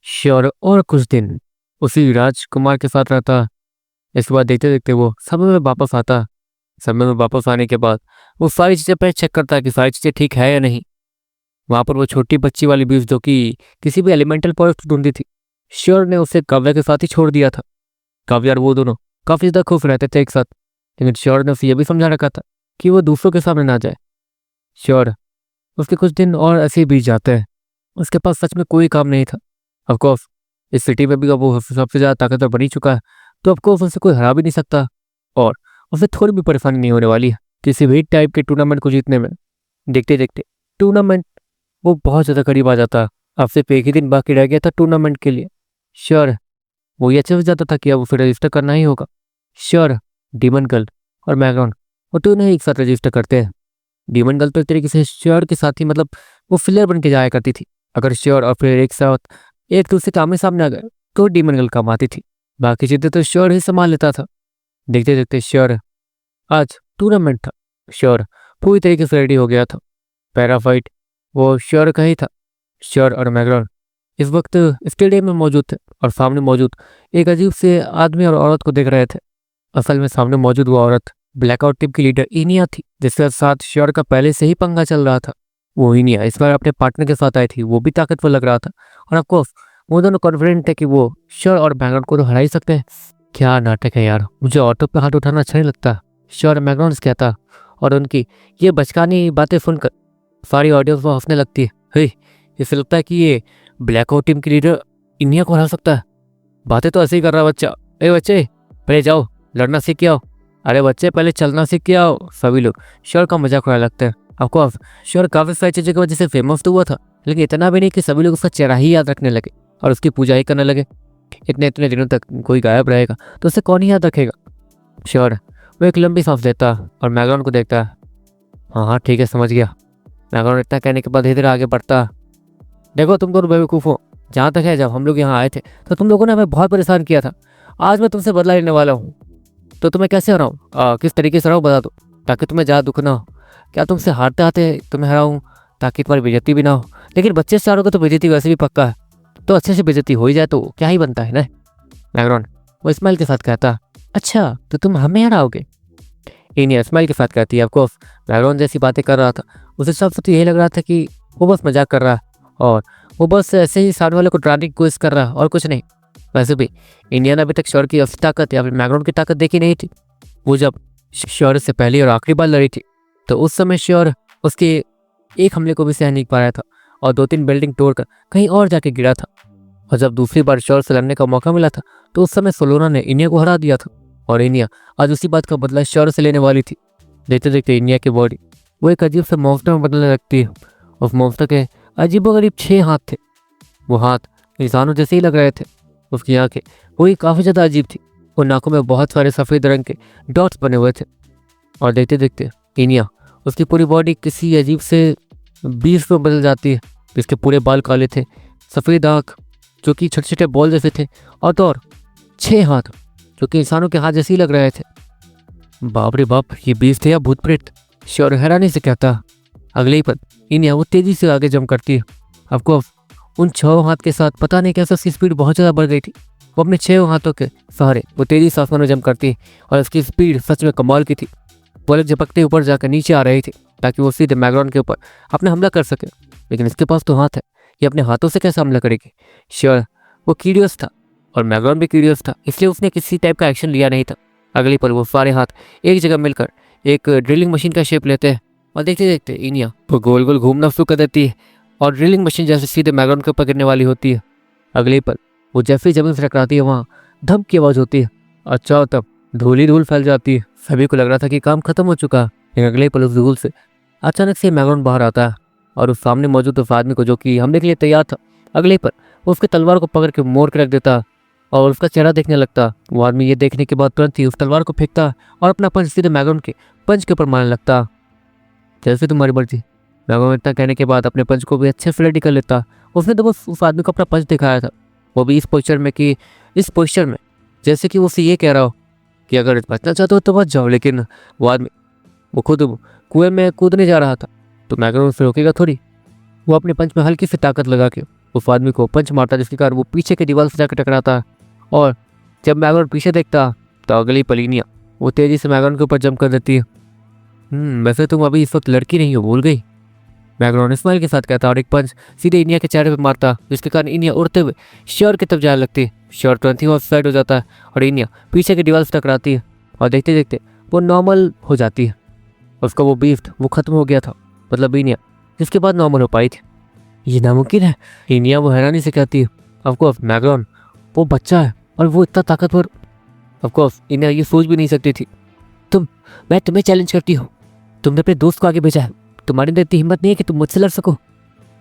Sure और कुछ दिन उसी राजकुमार के साथ रहता। इसके बाद देखते देखते वो समय में वापस आता। समय में वापस आने के बाद वो सारी चीज़ें पहले चेक करता है कि सारी चीज़ें ठीक है या नहीं। वहाँ पर वो छोटी बच्ची वाली बीज जो कि किसी भी एलिमेंटल प्रोडक्ट ढूंढती थी, श्योर ने उसे काव्या के साथ ही छोड़ दिया था। काव्या और वो दोनों काफ़ी ज़्यादा खुश रहते थे एक साथ, लेकिन श्योर ने उसे यह भी समझा रखा था कि वो दूसरों के सामने ना जाए। श्योर उसके कुछ दिन और ऐसे ही बीत जाते हैं। उसके पास सच में कोई काम नहीं था। ऑफकोर्स इस सिटी में भी अब वो सबसे ज़्यादा ताकतवर बन ही चुका है, तो ऑफकोर्स उसे कोई हरा भी नहीं सकता और उसे थोड़ी भी परेशानी नहीं होने वाली है किसी भी टाइप के टूर्नामेंट को जीतने में। देखते देखते टूर्नामेंट वो बहुत ज़्यादा करीब आ जाता। अब सिर्फ एक ही दिन बाकी रह गया था टूर्नामेंट के लिए। श्योर वो ये समझ जाता था कि अब उसे रजिस्टर करना ही होगा। श्योर डीमन गर्ल और मैग्रॉन वो दोनों ही एक साथ रजिस्टर करते हैं। डीमन गर्ल तो एक तरीके से श्योर के साथ ही मतलब वो फिलर बन के जाया करती थी। अगर श्योर और फिर एक साथ एक दूसरे के आमने सामने आ गए तो डीमन गर्ल काम आती थी, बाकी चीज़ें तो श्योर ही संभाल लेता था। देखते देखते श्योर आज टूर्नामेंट था। श्योर पूरी तरीके से रेडी हो गया था। पैरा फाइट वो श्योर का ही था। श्योर और मैग्रॉन इस वक्त स्टेडियम में मौजूद थे और सामने मौजूद एक अजीब से आदमी और औरत को देख रहे थे। असल में सामने मौजूद वो औरत ब्लैकआउट टीम की लीडर इनिया थी, जिसके साथ श्योर का पहले से ही पंगा चल रहा था। वो इनिया इस बार अपने पार्टनर के साथ आई थी। वो भी ताकतवर लग रहा था और ऑफकोर्स वो दोनों कॉन्फिडेंट थे कि वो श्योर और मैग्रॉन को तो हरा ही सकते हैं। क्या नाटक है यार, मुझे ऑटो पे हाथ उठाना अच्छा नहीं लगता, श्योर मैग्रॉन से कहता। और उनकी ये बचकानी बातें सुनकर सारी ऑडियंस वो हंसने लगती है। हे, इसे लगता है कि ये ब्लैकआउट टीम की लीडर इनिया को हरा सकता है। बातें तो ऐसे ही कर रहा है बच्चा। ए बच्चे पहले जाओ लड़ना सीख के आओ। अरे बच्चे पहले चलना सीख के आओ। सभी लोग श्योर का मजाक उड़ाने लगते हैं। ऑफकोर्स श्योर काफ़ी सारी चीज़ों की वजह से फेमस तो हुआ था, लेकिन इतना भी नहीं कि सभी लोग उसका चेहरा ही याद रखने लगे और उसकी पूजा ही करने लगे। इतने इतने दिनों तक कोई गायब रहेगा तो उसे कौन ही याद रखेगा। श्योर वो एक लंबी सांस लेता और मैग्रॉन को देखता। हाँ हाँ ठीक है समझ गया। मैग्रॉन इतना कहने के बाद इधर आगे बढ़ता। देखो तुम दोनों बेवकूफ़ हो। जहाँ तक है जब हम लोग यहाँ आए थे तो तुम लोगों ने हमें बहुत परेशान किया था। आज मैं तुमसे बदला लेने वाला हूँ, तो तुम्हें कैसे हराऊँ, किस तरीके से हराऊँ बता दो ताकि तुम्हें ज़्यादा दुख ना हो। क्या तुमसे हारते हारते तुम्हें हराऊँ ताकि तुम्हारी बेइज्जती भी ना हो। लेकिन बच्चे से हारोगे तो बेइज्जती वैसे भी पक्का है, तो अच्छे से बेइज्जती हो ही जाए तो क्या ही बनता है ना। मैग्रॉन वो स्माइल के साथ कहता। अच्छा तो तुम हमें हराओगे। इनिया स्माइल के साथ कहती है। ऑफकोर्स मैग्रॉन जैसी बातें कर रहा था उसे सब तो यही लग रहा था कि वो बस मजाक कर रहा है और वो बस ऐसे ही सामने वाले को डराने की कोशिश कर रहा है और कुछ नहीं। वैसे भी इंडिया ने अभी तक श्योर की असली ताकत या फिर मैग्रॉन की ताकत देखी नहीं थी। वो जब श्योर से पहली और आखिरी बार लड़ी थी तो उस समय श्योर उसके एक हमले को भी सह नहीं पा रहा था और 2-3 बिल्डिंग तोड़कर कहीं और जाके गिरा था। और जब दूसरी बार श्योर से लड़ने का मौका मिला था तो उस समय सोलोना ने इनिया को हरा दिया था और इनिया आज उसी बात का बदला श्योर से लेने वाली थी। देखते देखते इनिया की बॉडी वो एक अजीब से मॉन्स्टर में बदलने लगती है। उस मॉन्स्टर के अजीबोगरीब 6 हाथ थे। वो हाथ इंसानों जैसे ही लग रहे थे। उसकी आंखें वही काफ़ी ज़्यादा अजीब थी। उन नाकों में बहुत सारे सफ़ेद रंग के डॉट्स बने हुए थे। और देखते देखते इनिया उसकी पूरी बॉडी किसी अजीब से बीज में बदल जाती है। जिसके पूरे बाल काले थे, सफ़ेद आँख जो कि छोटे छोटे बॉल जैसे थे और 6 हाथ जो कि इंसानों के हाथ जैसे ही लग रहे थे। बाप रे बाप, ये बीज थे या भूत प्रेत, श्योर हैरानी से कहता। अगले ही पल इनिया वो तेज़ी से आगे जंप करती है। आपको उन 6 हाथ के साथ पता नहीं कैसे उसकी स्पीड बहुत ज़्यादा बढ़ गई थी। वो अपने 6 हाथों के सहारे वो तेज़ी से आसमान में जंप करती और उसकी स्पीड सच में कमाल की थी। वो अलग झपकते ऊपर जाकर नीचे आ रही थी ताकि वो सीधे मैग्रॉन के ऊपर अपने हमला कर सके। लेकिन इसके पास तो हाथ है, ये अपने हाथों से कैसे हमला करेगी। श्योर वो क्यूरियस था और मैग्रॉन भी क्यूरियस था, इसलिए उसने किसी टाइप का एक्शन लिया नहीं था। अगले पल वो सारे हाथ एक जगह मिलकर एक ड्रिलिंग मशीन का शेप लेते हैं और देखते देखते इनिया वो गोल गोल घूमना शुरू कर देती है और ड्रिलिंग मशीन जैसे सीधे मैग्रॉन के ऊपर गिरने वाली होती है। अगले पल वो जैसे ही जमीन से टकराती है वहाँ धम की आवाज़ होती है। अच्छा तब धूल ही धूल फैल जाती है। सभी को लग रहा था कि काम खत्म हो चुका है, लेकिन अगले पल उस धूल से अचानक से मैग्रॉन बाहर आता है और उस सामने मौजूद उस आदमी को जो कि हमले के लिए तैयार था, अगले पल वो उसके तलवार को पकड़ के मोड़ के रख देता और उसका चेहरा देखने लगता। वो आदमी ये देखने के बाद तुरंत ही उस तलवार को फेंकता और अपना पंच सीधे मैग्रॉन के पंच के ऊपर मारने लगता। जैसे तुम्हारी मर्जी। मैग्रॉन इतना कहने के बाद अपने पंच को भी अच्छे से रेडी कर लेता। उसने तो बस उस आदमी को अपना पंच दिखाया था, वो भी इस पोस्चर में जैसे कि वो उसे ये कह रहा हो कि अगर बचना चाहते हो तो बच जाओ। लेकिन वो आदमी वो खुद कुएं में कूदने जा रहा था तो मैग्रॉन उसे रोकेगा थोड़ी। वो अपने पंच में हल्की सी ताकत लगा के उस आदमी को पंच मारता, जिसके कारण वो पीछे की दीवार से जाकर टकराता। और जब मैग्रॉन पीछे देखता तो अगली पलीनिया वो तेजी से मैग्रॉन के ऊपर जंप कर देती है। वैसे तुम अभी इस वक्त लड़की नहीं हो, भूल गई, मैग्रॉन स्माइल के साथ कहता और एक पंच सीधे इनिया के चेहरे पर मारता, जिसके कारण इनिया उड़ते हुए श्योर की तरफ जाने लगती है। श्योर तुरंत ही ऑफ साइड हो जाता है और इनिया पीछे की दीवार से टकराती है और देखते देखते वो नॉर्मल हो जाती है। उसका वो बीस्ट वो खत्म हो गया था, मतलब इनिया जिसके बाद नॉर्मल हो पाई थी। ये नामुमकिन है, इनिया वो हैरानी से कहती है। ऑफकोर्स मैग्रॉन वो बच्चा है और वो इतना ताकतवर। ऑफकोर्स इनिया ये सोच भी नहीं सकती थी। मैं तुम्हें चैलेंज करती हूँ, तुमने अपने दोस्त को आगे भेजा है, तुम्हारे अंदर इतनी हिम्मत नहीं है कि तुम मुझसे लड़ सको।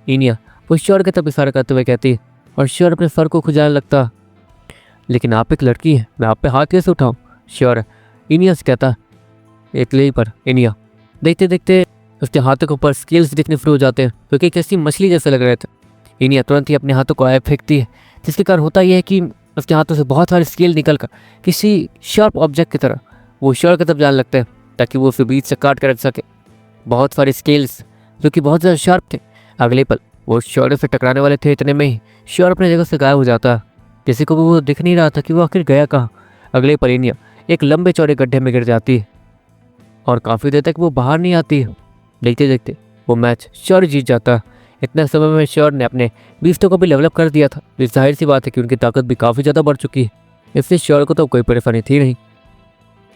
इनिया वो श्योर के तरफ इशारा करते हुए कहती है और श्योर अपने सर को खुजाने लगता। लेकिन आप एक लड़की हैं, मैं आप पे हाथ कैसे उठाऊं? श्योर इनिया से कहता। एक ले पर इनिया देखते देखते उसके हाथों के ऊपर स्केल्स दिखने शुरू हो जाते हैं, क्योंकि कैसी मछली जैसे लग रहे थे। इनिया तुरंत ही अपने हाथों को आए फेंकती है, जिसके कारण होता यह है कि उसके हाथों से बहुत सारे स्केल निकलकर किसी शार्प ऑब्जेक्ट की तरह वो श्योर की तरफ जाने लगते हैं, ताकि वो उसे बीच से काट कर रख सके। बहुत सारे स्केल्स जो कि बहुत ज़्यादा शार्प थे। अगले पल वो श्योर से टकराने वाले थे, इतने में ही श्योर अपने जगह से गायब हो जाता। किसी को भी वो दिख नहीं रहा था कि वो आखिर गया कहाँ। अगले पल इनिया एक लंबे चौड़े गड्ढे में गिर जाती है और काफ़ी देर तक वो बाहर नहीं आती। देखते देखते वो मैच श्योर जीत जाता। इतने समय में श्योर ने अपने बीस्टों को भी डेवलप कर दिया था। इस जाहिर सी बात है कि उनकी ताकत भी काफ़ी ज़्यादा बढ़ चुकी है, इसलिए श्योर को तो कोई परेशानी थी नहीं।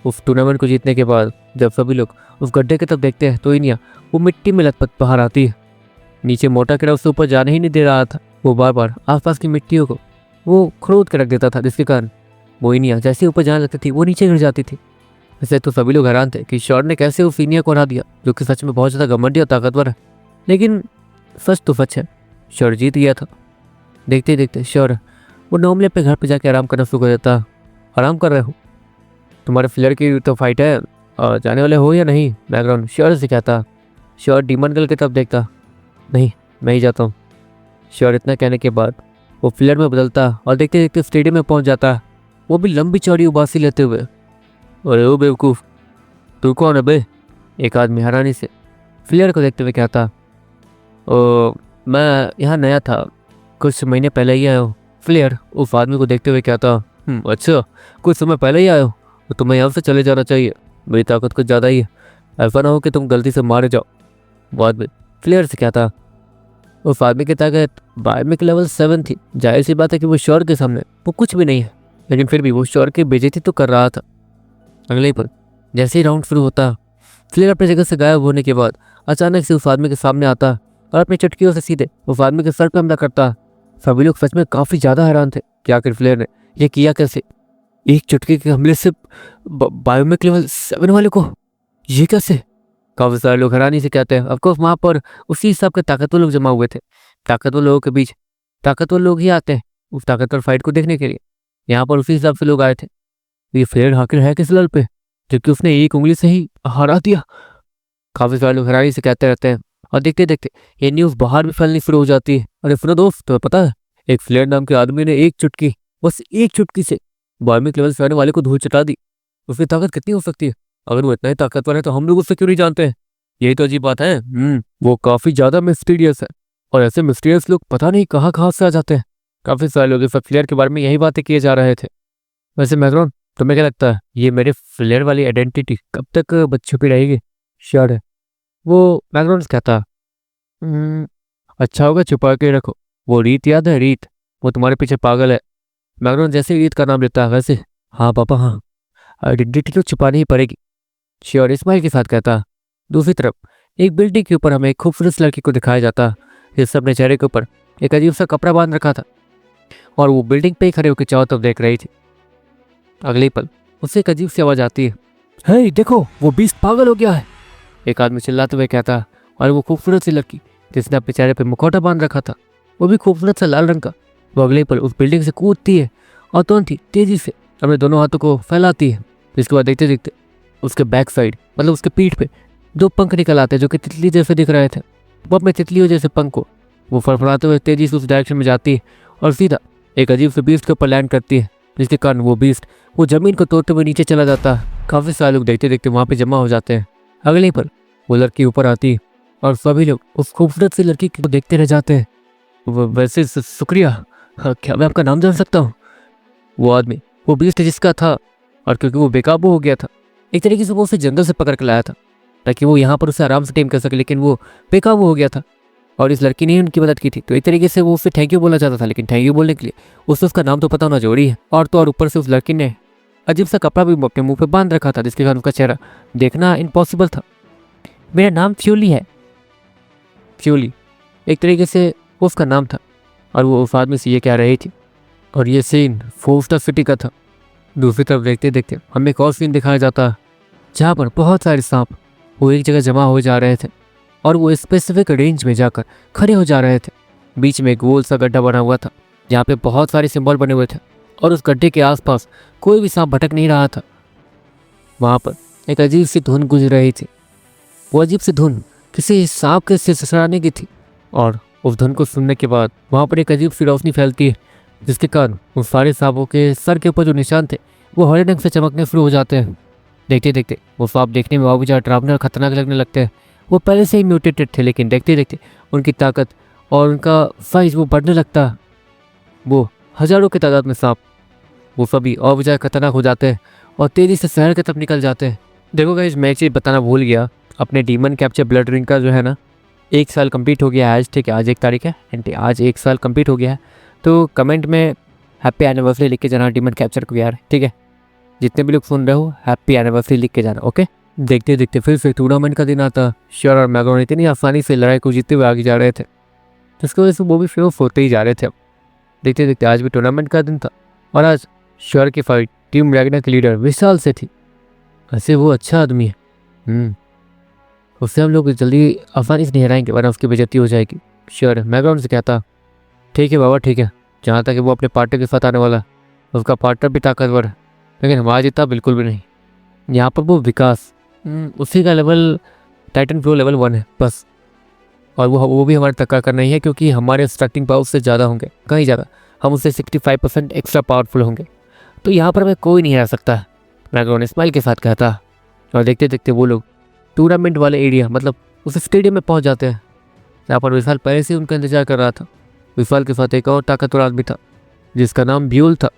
उस टूर्नामेंट को जीतने के बाद जब सभी लोग उस गड्ढे की तरफ देखते हैं तो इनिया वो मिट्टी में लथपथ बाहर आती है। नीचे मोटा कीड़ा उससे ऊपर जाने ही नहीं दे रहा था। वो बार बार आसपास की मिट्टियों को वो खरोद कर रख देता था, जिसके कारण वो इनिया जैसे ऊपर जाने लगती थी वो नीचे गिर जाती थी। वैसे तो सभी लोग हैरान थे कि श्योर ने कैसे उस इनिया को हरा दिया, जो कि सच में बहुत ज़्यादा घमंडी और ताकतवर है। लेकिन सच तो सच है, श्योर जीत गया था। देखते देखते श्योर वो नॉर्मली अपने घर पर जाके आराम करना शुरू कर देता। आराम कर रहे हो? तुम्हारे फ्लेयर की तो फाइट है, और जाने वाले हो या नहीं? मैग्रॉन श्योर से कहता। श्योर डीमन गर्ल की तरफ देखता। नहीं, मैं ही जाता हूँ। श्योर इतना कहने के बाद वो फ्लेयर में बदलता और देखते देखते स्टेडियम में पहुँच जाता, वो भी लंबी चौड़ी उबासी लेते हुए। अरे ओ बेवकूफ़, तू कौन है बे? एक आदमी हैरानी से फ्लेयर को देखते हुए कहता। ओ, मैं यहाँ नया था, कुछ महीने पहले ही आया हूँ। फ्लेयर उस आदमी को देखते हुए कहता। अच्छा, कुछ समय पहले ही आया हो तो तुम्हें यहाँ से चले जाना चाहिए, मेरी ताकत कुछ ज़्यादा ही है, ऐसा ना हो कि तुम गलती से मारे जाओ। बाद में फ्लेयर से कहता। उस आदमी की ताकत बायोमिक लेवल 7 थी। जाहिर सी बात है कि वो श्योर के सामने वो कुछ भी नहीं है, लेकिन फिर भी वो श्योर की बेइज्जती तो कर रहा था। अगले पर जैसे ही राउंड शुरू होता, फ्लेयर अपनी जगह से गायब होने के बाद अचानक से उस आदमी के सामने आता और अपनी चुटकियों से सीधे उस आदमी के सर पर हमला करता। सभी लोग सच में काफ़ी ज़्यादा हैरान थे कि आखिर फ्लेयर ने यह किया कैसे। एक चुटकी के हमले से बायोमिक लेवल 7 वाले को ये कैसे? काफ़ी सारे लोग हैरानी से कहते हैं। ऑफकोर्स वहाँ पर उसी हिसाब के ताकतवर लोग जमा हुए थे। ताकतवर लोगों के बीच ताकतवर लोग ही आते हैं उस ताकतवर फाइट को देखने के लिए। यहाँ पर उसी हिसाब से लोग आए थे। ये फ्लेयर आखिर है किस लेवल पे, जबकि उसने एक उंगली से ही हरा दिया? काफ़ी सारे लोग हैरानी से कहते रहते हैं और देखते देखते ये न्यूज़ बाहर भी फैलनी शुरू हो जाती है। अरे सुनो दोस्त, तो पता है एक फ्लेयर नाम के आदमी ने एक चुटकी, बस एक चुटकी से बायोमिक लेवल 7 वाले को धूल चटा दी। उसकी ताकत कितनी हो सकती है? अगर वो इतना ही ताकतवर है तो हम लोग उससे क्यों नहीं जानते हैं? यही तो अजीब बात है। वो काफ़ी ज़्यादा मिस्टीरियस है और ऐसे मिस्टीरियस लोग पता नहीं कहाँ कहाँ से आ जाते हैं। काफ़ी सारे लोग इस फ्लेयर के बारे में यही बातें किए जा रहे थे। वैसे मैग्रॉन, तुम्हें क्या लगता है ये मेरे फ्लेयर वाली आइडेंटिटी कब तक बच छुपी रहेगी? श्योर है, वो मैग्रॉन कहता। अच्छा होगा छुपा के रखो। वो रीत याद है? रीत, वो तुम्हारे पीछे पागल है। मैग्रॉन जैसे रीत का नाम लेता है वैसे हाँ पापा हाँ, आइडेंटिटी तो छुपानी ही पड़ेगी। श्योर स्माइल के साथ कहता। दूसरी तरफ एक बिल्डिंग के ऊपर हमें एक खूबसूरत लड़की को दिखाया जाता, जिसने अपने चेहरे के ऊपर एक अजीब सा कपड़ा बांध रखा था और वो बिल्डिंग पे ही खड़े होकर चारों तरफ देख रही थी। अगले पल उससे एक अजीब सी आवाज़ आती है। हे देखो, वो बीस्ट पागल हो गया है, एक आदमी चिल्लाते हुए कहता। और वो खूबसूरत सी लड़की जिसने अपने चेहरे पर मुखौटा बांध रखा था, वो भी खूबसूरत सा लाल रंग का, वो अगले पल उस बिल्डिंग से कूदती है और तुरंत ही तेजी से अपने दोनों हाथों को फैलाती है। इसके बाद देखते देखते उसके बैक साइड, मतलब उसके पीठ पे 2 पंख निकल आते हैं जो कि तितली जैसे दिख रहे थे। वो अपने तितलियों जैसे पंख को वो फड़फड़ाते हुए तेजी से उस डायरेक्शन में जाती है और सीधा एक अजीब से बीस्ट के ऊपर लैंड करती है, जिसके कारण वो बीस्ट वो जमीन को तोड़ते हुए नीचे चला जाता है। काफ़ी सारे लोग देखते देखते वहाँ पे जमा हो जाते हैं। अगले पर वो लड़की ऊपर आती है और सभी लोग उस खूबसूरत सी लड़की को देखते रह जाते हैं। वैसे शुक्रिया। हाँ, क्या मैं आपका नाम जान सकता हूँ? वो आदमी, वो बीस्ट जिसका था, और क्योंकि वो बेकाबू हो गया था, एक तरीके से वो उसे जंगल से पकड़ के लाया था ताकि वो यहाँ पर उसे आराम से टेम कर सके, लेकिन वो बेकाबू हो गया था और इस लड़की ने ही उनकी मदद की थी। तो एक तरीके से वो उससे थैंक यू बोलना चाहता था, लेकिन थैंक यू बोलने के लिए उसे उसका नाम तो पता होना जरूरी है। और तो और ऊपर से उस लड़की ने अजीब सा कपड़ा भी अपने मुंह पे बांध रखा था, जिसके कारण उसका चेहरा देखना इम्पॉसिबल था। मेरा नाम फ्यूली है। फ्यूली एक तरीके से वो उसका नाम था, और वो उस आदमी से ये कह रही थी। और ये सीन 4 स्टार सिटी का था। दूसरी तरफ देखते देखते हमें एक और सीन दिखाया जाता जहाँ पर बहुत सारे सांप वो एक जगह जमा हो जा रहे थे और वो स्पेसिफिक रेंज में जाकर खड़े हो जा रहे थे। बीच में एक गोल सा गड्ढा बना हुआ था जहाँ पे बहुत सारे सिंबल बने हुए थे, और उस गड्ढे के आसपास कोई भी सांप भटक नहीं रहा था। वहाँ पर एक अजीब सी धुन गुंज रही थी। वो अजीब सी धुन किसी सांप के ससुराने की थी, और उस धुन को सुनने के बाद वहाँ पर एक अजीब सी रोशनी फैलती है, जिसके कारण उन सारे सांपों के सर के ऊपर जो निशान थे वो हरे रंग से चमकने शुरू हो जाते हैं। देखते देखते वो सांप देखने में और भी ज़्यादा डरावने और खतरनाक लगने लगते हैं। वो पहले से ही म्यूटेटेड थे, लेकिन देखते देखते उनकी ताकत और उनका साइज वो बढ़ने लगता है। वो हजारों की तादाद में सांप वो सभी और भी ज़्यादा खतरनाक हो जाते हैं और तेज़ी से शहर की तरफ निकल जाते हैं। देखो गाइस, मैं एक चीज़ बताना भूल गया। अपने डीमन कैप्चर ब्लड रिंग का जो है ना 1 साल कंप्लीट हो गया है आज। ठीक है, आज 1 तारीख है एंड आज 1 साल कंप्लीट हो गया है। तो कमेंट में हैप्पी एनिवर्सरी लिख के जाना डीमन कैप्चर को यार। ठीक है, जितने भी लोग सुन रहे हो हैप्पी एनिवर्सरी लिख के जाना। ओके। देखते देखते फिर से टूर्नामेंट का दिन आता। श्योर और मैग्रोन इतनी आसानी से लड़ाई को जीतते हुए आगे जा रहे थे, जिसकी वजह से वो भी फेमस होते ही जा रहे थे। अब देखते देखते आज भी टूर्नामेंट का दिन था, और आज श्योर की फाइट टीम रैगना के लीडर विशाल से थी। ऐसे वो अच्छा आदमी है, उससे हम लोग जल्दी आसानी से नहीं हराएंगे, वरना उसकी बेइज्जती हो जाएगी। श्योर मैग्राउंड से कहता, ठीक है बाबा ठीक है। जहाँ तक वो अपने पार्टनर के साथ आने वाला, उसका पार्टनर भी ताकतवर है, लेकिन हमारा जितना बिल्कुल भी नहीं। यहाँ पर वो विकास उसी का लेवल टाइटन फ्लो लेवल 1 है बस, और वो भी हमारे टक्कर का नहीं है, क्योंकि हमारे स्टार्टिंग पावर उससे ज़्यादा होंगे, कहीं ज़्यादा। हम उससे 65% एक्स्ट्रा पावरफुल होंगे, तो यहाँ पर हमें कोई नहीं हरा सकता, मैग्राउंड स्माइल के साथ कहता। और देखते देखते वो लोग टूर्नामेंट वाले एरिया मतलब उस स्टेडियम में पहुंच जाते हैं, जहाँ पर विशाल पहले से उनका इंतजार कर रहा था। विशाल के साथ एक और ताकतवर आदमी था जिसका नाम ब्यूल था।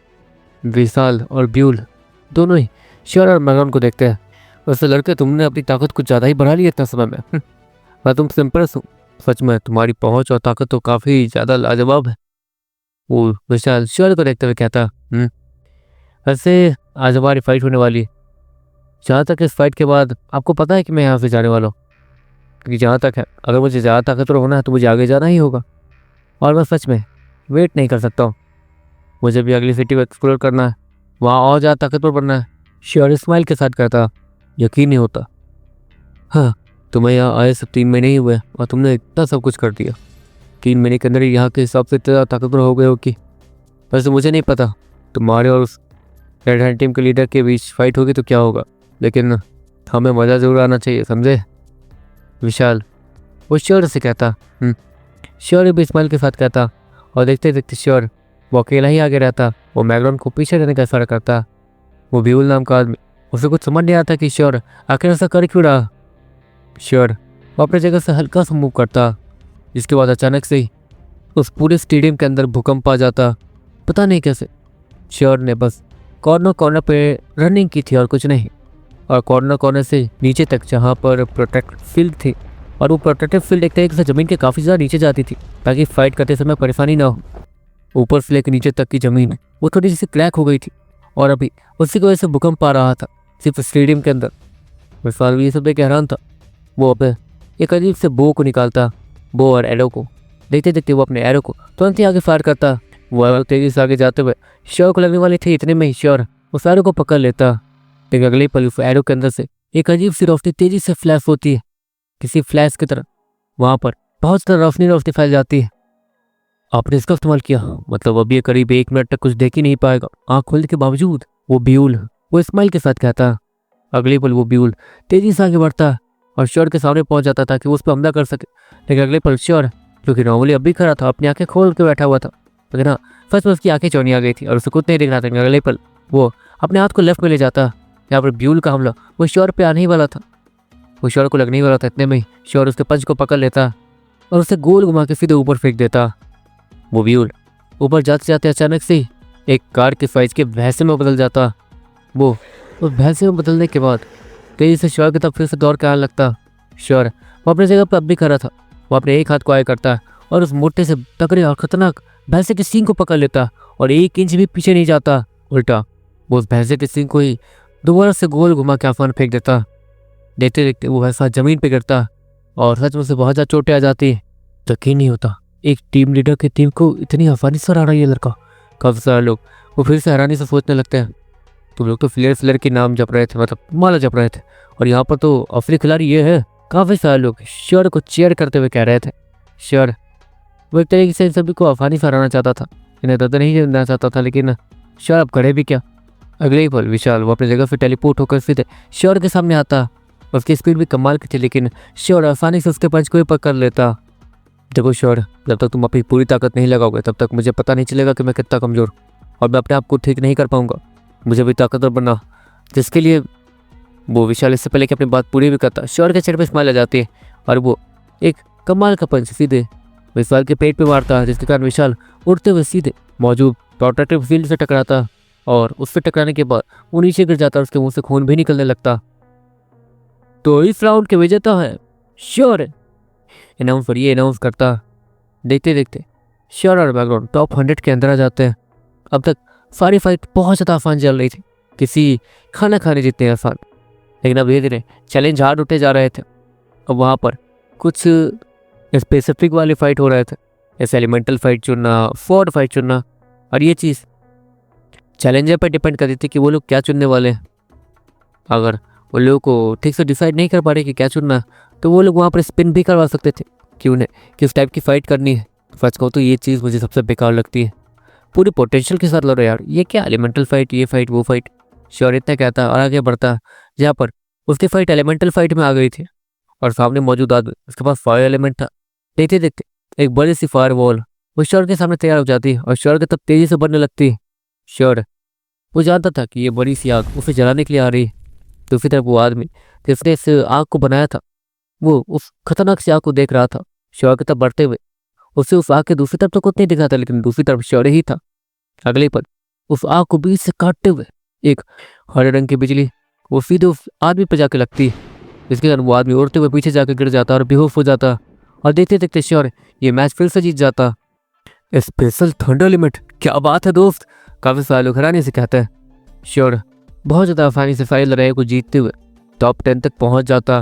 विशाल और ब्यूल दोनों ही श्योर और मैग्राउंड को देखते हैं। वैसे लड़के, तुमने अपनी ताकत कुछ ज़्यादा ही बढ़ा ली इतना समय में। मैं तुमसे इम्प्रेस हूँ, सच में तुम्हारी पहुँच और ताकत तो काफ़ी ज़्यादा लाजवाब है। वो विशाल श्योर को देखते हुए कहता, वैसे आज हमारी फाइट होने वाली है। जहाँ तक इस फाइट के बाद आपको पता है कि मैं यहाँ से जाने वाला हूँ, क्योंकि जहाँ तक है अगर मुझे ज़्यादा ताकतवर होना है तो मुझे आगे जाना ही होगा, और मैं सच में वेट नहीं कर सकता हूँ। मुझे भी अगली सिटी को एक्सप्लोर करना है, वहाँ और ज़्यादा ताकतवर बनना है। श्योर स्माइल के साथ कहता, यकीन नहीं होता। हाँ, तुम्हें यहाँ आए सिर्फ 3 महीने ही हुए और तुमने इतना सब कुछ कर दिया। 3 महीने के अंदर ही यहाँ के हिसाब से इतना ताकतवर हो गए हो कि वैसे मुझे नहीं पता तुम्हारे और उस रेड हैंड टीम के लीडर के बीच फाइट होगी तो क्या होगा, लेकिन हमें मज़ा ज़रूर आना चाहिए, समझे? विशाल वो श्योर से कहता। श्योर भी स्माइल के साथ कहता, और देखते देखते श्योर वो अकेला ही आगे रहता। वो मैग्राउंड को पीछे रहने का इशारा करता। वो ब्यूल नाम का आदमी, उसे कुछ समझ नहीं आता कि श्योर आखिर ऐसा कर क्यों रहा। श्योर वो अपनी जगह से हल्का सा मूव करता, जिसके बाद अचानक से ही उस पूरे स्टेडियम के अंदर भूकंप आ जाता। पता नहीं कैसे श्योर ने बस कॉर्नर कॉर्नर पे रनिंग की थी और कुछ नहीं, और कॉर्नर कॉर्नर से नीचे तक जहाँ पर प्रोटेक्ट फील्ड थी, और वो प्रोटेक्टिव फील्ड एक तरीके से ज़मीन के काफ़ी ज़्यादा नीचे जाती थी ताकि फाइट करते समय परेशानी ना हो। ऊपर से लेकर नीचे तक की ज़मीन वो थोड़ी सी क्रैक हो गई थी, और अभी उसी की वजह से भूकंप आ रहा था सिर्फ स्टेडियम के अंदर। विशाल भी ये सब देख हैरान था। वो अब एक अजीब से बो को निकालता, बो और एरो को। देखते देखते वो अपने एरो को तुरंत ही आगे फायर करता। वो तेज़ी से आगे जाते हुए श्योर को लगने वाली थी, इतने में ही श्योर उस एरो को पकड़ लेता। लेकिन अगले पल उस एरो के अंदर से एक अजीब सी रोशनी तेज़ी से फ्लैश होती है, किसी फ्लैश की तरह। वहाँ पर बहुत सारा रोशनी फैल जाती है। आपने इसका इस्तेमाल किया, मतलब अभी करीब 1 मिनट तक कुछ देख ही नहीं पाएगा आँख खोलने के बावजूद। वो ब्यूल वो स्माइल के साथ कहता। अगले पल वो ब्यूल तेज़ी से आगे बढ़ता और श्योर के सामने पहुंच जाता था कि वो उस पर हमला कर सके। लेकिन अगले पल श्योर, जो कि नॉर्मली अभी खड़ा था, अपनी आंखें खोल के बैठा हुआ था, लेकिन हाँ फर्स्ट में उसकी आंखें चौनी आ गई थी और उसे कुछ नहीं दिख रहा था। लेकिन अगले पल वो अपने हाथ को लेफ्ट में ले जाता, यहाँ पर ब्यूल का हमला वो श्योर पे आने ही वाला था, वो श्योर को लगने ही वाला था। इतने में ही श्योर उसके पंच को पकड़ लेता और उसे गोल घुमा के सीधे ऊपर फेंक देता। वो भी ऊपर जाते जाते अचानक से एक कार के साइज के भैंसे में बदल जाता। वो उस भैंसे में बदलने के बाद तेजी से श्योर की तरफ फिर से दौड़ के आने लगता। श्योर वो अपनी जगह पर अब भी खड़ा था। वो अपने एक हाथ को आगे करता और उस मोटे से तगड़े और खतरनाक भैंसे के सींग को पकड़ लेता और 1 इंच भी पीछे नहीं जाता। उल्टा वो उस भैंसे के सींग को ही दोबारा से गोल घुमा के आसमान फेंक देता। देखते देखते वो भैंसा जमीन पे गिरता और सच में उसे बहुत ज़्यादा चोटें आ जाती। यकीन नहीं होता एक टीम लीडर की टीम को इतनी आसानी से हरा रहा है ये लड़का। काफ़ी सारे लोग वो फिर से हैरानी से सोचने लगते हैं, तुम लोग तो फ्लेयर के नाम जप रहे थे, मतलब माला जप रहे थे, और यहाँ पर तो असली खिलाड़ी ये है। काफ़ी सारे लोग श्योर को चीयर करते हुए कह रहे थे। श्योर वो एक तरीके से इन सभी को आसानी से हराना चाहता था, इन्हें दर्द नहीं देना चाहता था, लेकिन श्योर अब करे भी क्या। अगले ही पल विशाल वो अपनी जगह से टेलीपोर्ट होकर सीधे श्योर के सामने आता। उसकी स्पीड भी कमाल की थी, लेकिन श्योर आसानी से उसके पंच को ही पकड़ लेता। देखो श्योर, जब तक तुम अपनी पूरी ताकत नहीं लगाओगे तब तक मुझे पता नहीं चलेगा कि मैं कितना कमज़ोर और मैं अपने आप को ठीक नहीं कर पाऊंगा। मुझे भी ताकतवर बनना, जिसके लिए वो विशाल इससे पहले कि अपनी बात पूरी भी करता, श्योर के चेहरे पर स्माइल आ जाती है और वो एक कमाल का पंच सीधे विशाल के पेट पे मारता है, जिसके कारण विशाल उड़ते हुए सीधे मौजूद प्रोटेक्टिव फील्ड से टकराता और उससे टकराने के बाद वो नीचे गिर जाता और उसके मुंह से खून भी निकलने लगता। तो इस राउंड के विजेता है श्योर, अनाउंस करता। देखते देखते श्योर और बैकग्राउंड टॉप 100 के अंदर आ जाते हैं। अब तक सारी फाइट बहुत ज़्यादा आसान चल रही थी, किसी खाना खाने जितने आसान, लेकिन अब धीरे धीरे चैलेंज हार्ड उठे जा रहे थे। अब वहाँ पर कुछ स्पेसिफिक वाले फाइट हो रहे थे, जैसे एलिमेंटल फाइट चुनना, फोर्ड फाइट चुनना, और ये चीज़ चैलेंजर पर डिपेंड करती थी कि वो लोग क्या चुनने वाले हैं। अगर वो लोगों को ठीक से डिसाइड नहीं कर पा रहे कि क्या चुनना, तो वो लोग वहाँ पर स्पिन भी करवा सकते थे कि उन्हें किस टाइप की फ़ाइट करनी है। सच कहूँ तो ये चीज़ मुझे सबसे बेकार लगती है। पूरी पोटेंशियल के साथ लड़ रहे यार, ये क्या एलिमेंटल फाइट, ये फाइट, वो फाइट। श्योर इतना कहता और आगे बढ़ता, जहाँ पर उसकी फाइट एलिमेंटल फाइट में आ गई थी और सामने मौजूद आदमी उसके पास फायर एलिमेंट था। देखते देखते एक बड़ी सी फायर वॉल वो श्योर के सामने तैयार हो जाती है और श्योर के तब तेज़ी से बढ़ने लगती है। श्योर वो जानता था कि ये बड़ी सी आग उसे जलाने के लिए आ रही है। दूसरी तरफ वो आदमी जिसने इस आग को बनाया था, वो उस खतरनाक सी आग को देख रहा था श्योर की तरफ बढ़ते हुए। उसे उस आग के दूसरी तरफ तो कुछ नहीं दिखा था, लेकिन दूसरी तरफ श्योर ही था। अगले पल उस आग को बीच से काटते हुए एक हरे रंग की बिजली वो सीधे उस आदमी पर जाके लगती है, जिसके कारण वो आदमी उड़ते हुए पीछे जाकर गिर जाता और बेहोश हो जाता। और देखते देखते श्योर ये मैच फिर से जीत जाता। स्पेशल थंडर एलिमेंट, क्या बात है दोस्त, काफ़ी सारे लोग हैरानी से कहते हैं। श्योर बहुत ज़्यादा आसानी से सारी लड़ाई को जीतते हुए टॉप 10 तक पहुंच जाता।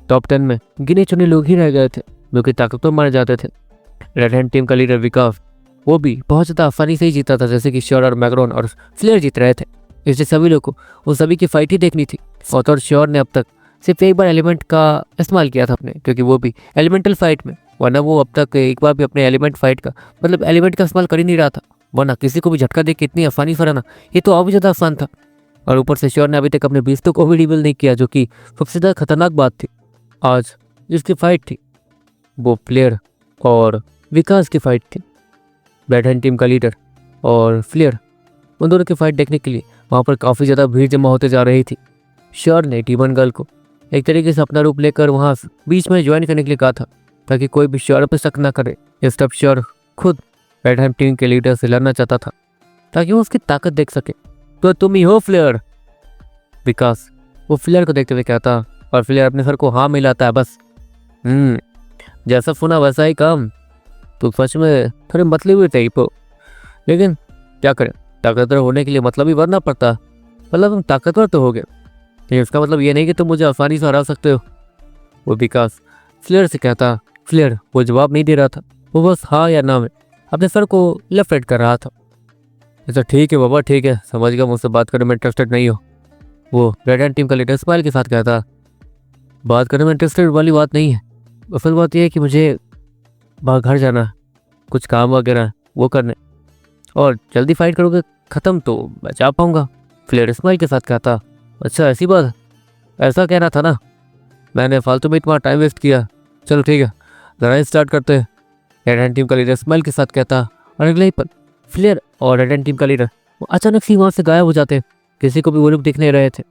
टॉप 10 में गिने चुने लोग ही रह गए थे जो कि ताकतवर मारे जाते थे। रेड हैंड टीम का लीडर विकास वो भी बहुत ज़्यादा आसानी से ही जीता था, जैसे कि श्योर और मैग्रोन और फ्लेयर जीत रहे थे। इसलिए सभी लोग को उन सभी की फाइट ही देखनी थी। और श्योर ने अब तक सिर्फ एक बार एलिमेंट का इस्तेमाल किया था अपने, क्योंकि वो भी एलिमेंटल फाइट में, वरना वो अब तक एक बार भी अपने एलिमेंट फाइट का मतलब एलिमेंट का इस्तेमाल कर ही नहीं रहा था। वरना किसी को भी झटका दे के इतनी आसानी से हराना ये तो और भी ज़्यादा आसान था। और ऊपर से श्योर ने अभी तक अपने बीस्तों को भी रिवील नहीं किया, जो कि सबसे ज़्यादा खतरनाक बात थी। आज जिसकी फाइट थी वो फ्लेयर और विकास की फाइट थी। रेड हैंड टीम का लीडर और फ्लेयर, उन दोनों की फाइट देखने के लिए वहाँ पर काफ़ी ज़्यादा भीड़ जमा होते जा रही थी। श्योर ने डीमन गर्ल को एक तरीके से अपना रूप लेकर वहाँ बीच में ज्वाइन करने के लिए कहा था, ताकि कोई भी श्योर पर शक न करे। इस तरफ श्योर खुद रेड हैंड टीम के लीडर से लड़ना चाहता था, ताकि वो उसकी ताकत देख सके। तो तुम ही हो फ्लेयर, विकास वो फ्लेयर को देखते हुए कहता, और फ्लेयर अपने सर को हाँ मिलाता है। बस जैसा सुना वैसा ही काम, तो सच में थोड़े मतलबी टाइप हो, लेकिन क्या करें, ताकतवर होने के लिए मतलब ही बनना पड़ता। मतलब तुम ताकतवर तो हो गए, लेकिन इसका मतलब ये नहीं कि तुम मुझे आसानी से हरा सकते हो, वो विकास फ्लेयर से कहता। फ्लेयर वो जवाब नहीं दे रहा था, वो बस हाँ या ना में अपने सर को लेफ्ट राइट कर रहा था। अच्छा ठीक है बाबा, ठीक है, समझ गया, मुझसे बात करने में इंटरेस्टेड नहीं हो, वो रेड हैंड टीम का लीडर स्माइल के साथ कहता। बात करने में इंटरेस्टेड वाली बात नहीं है, असल बात यह है कि मुझे बाहर घर जाना है, कुछ काम वगैरह वो करने, और जल्दी फाइट करोगे ख़त्म तो मैं जा पाऊँगा, फ्लेयर स्माइल के साथ कहता। अच्छा ऐसी बात, ऐसा कहना था ना, मैंने फालतू में तुम्हारा टाइम वेस्ट किया। चलो ठीक है, लड़ाई स्टार्ट करते हैं, रेड हैंड टीम का लीडर स्माइल के साथ कहता। और अगले ही पल फ्लेयर और रेड हैंड टीम का लीडर वो अचानक से वहाँ से गायब हो जाते, किसी को भी वो लोग दिख नहीं रहे थे।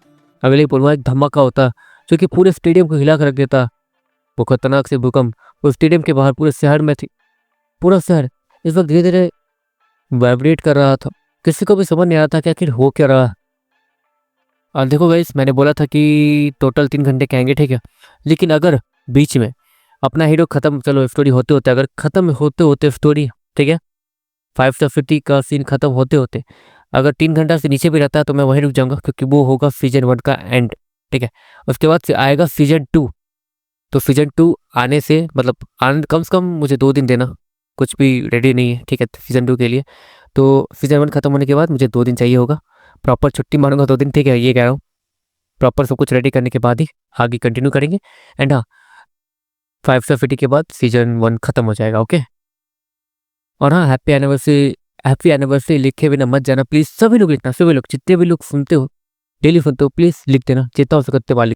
अगले ही पल वहाँ एक धमाका होता जो कि पूरे स्टेडियम को हिला कर रख देता। वो खतरनाक से भूकंप उस स्टेडियम के बाहर पूरे शहर में थी। पूरा शहर इस वक्त धीरे धीरे वाइब्रेट कर रहा था। किसी को भी समझ नहीं आ रहा था कि आखिर हो क्या रहा। और देखो गाइस, मैंने बोला था कि टोटल 3 घंटे के आएंगे, ठीक है। लेकिन अगर बीच में अपना हीरो खत्म, चलो स्टोरी होते होते, अगर खत्म होते होते स्टोरी, ठीक है, 550 का सीन खत्म होते होते अगर 3 घंटा से नीचे भी रहता है तो मैं वहीं रुक जाऊंगा, क्योंकि वो होगा सीजन 1 का एंड, ठीक है। उसके बाद से आएगा सीजन 2। तो सीजन 2 आने से मतलब कम से कम मुझे 2 दिन देना, कुछ भी रेडी नहीं है, ठीक है, सीजन 2 के लिए। तो सीजन 1 खत्म होने के बाद मुझे 2 दिन चाहिए होगा, प्रॉपर छुट्टी मारूंगा 2 दिन, ठीक है, ये कह रहा हूँ। प्रॉपर सब कुछ रेडी करने के बाद ही आगे कंटिन्यू करेंगे। एंड हाँ, 550 के बाद सीजन 1 खत्म हो जाएगा, ओके। और हाँ, हैप्पी एनिवर्सरी, हैप्पी एनिवर्सरी लिखे बिना मत जाना प्लीज़। सभी लोग लिखना, सभी लोग, जितने भी लोग सुनते हो, डेली सुनते हो, प्लीज़ लिख देना, जितना हो सकते वाली।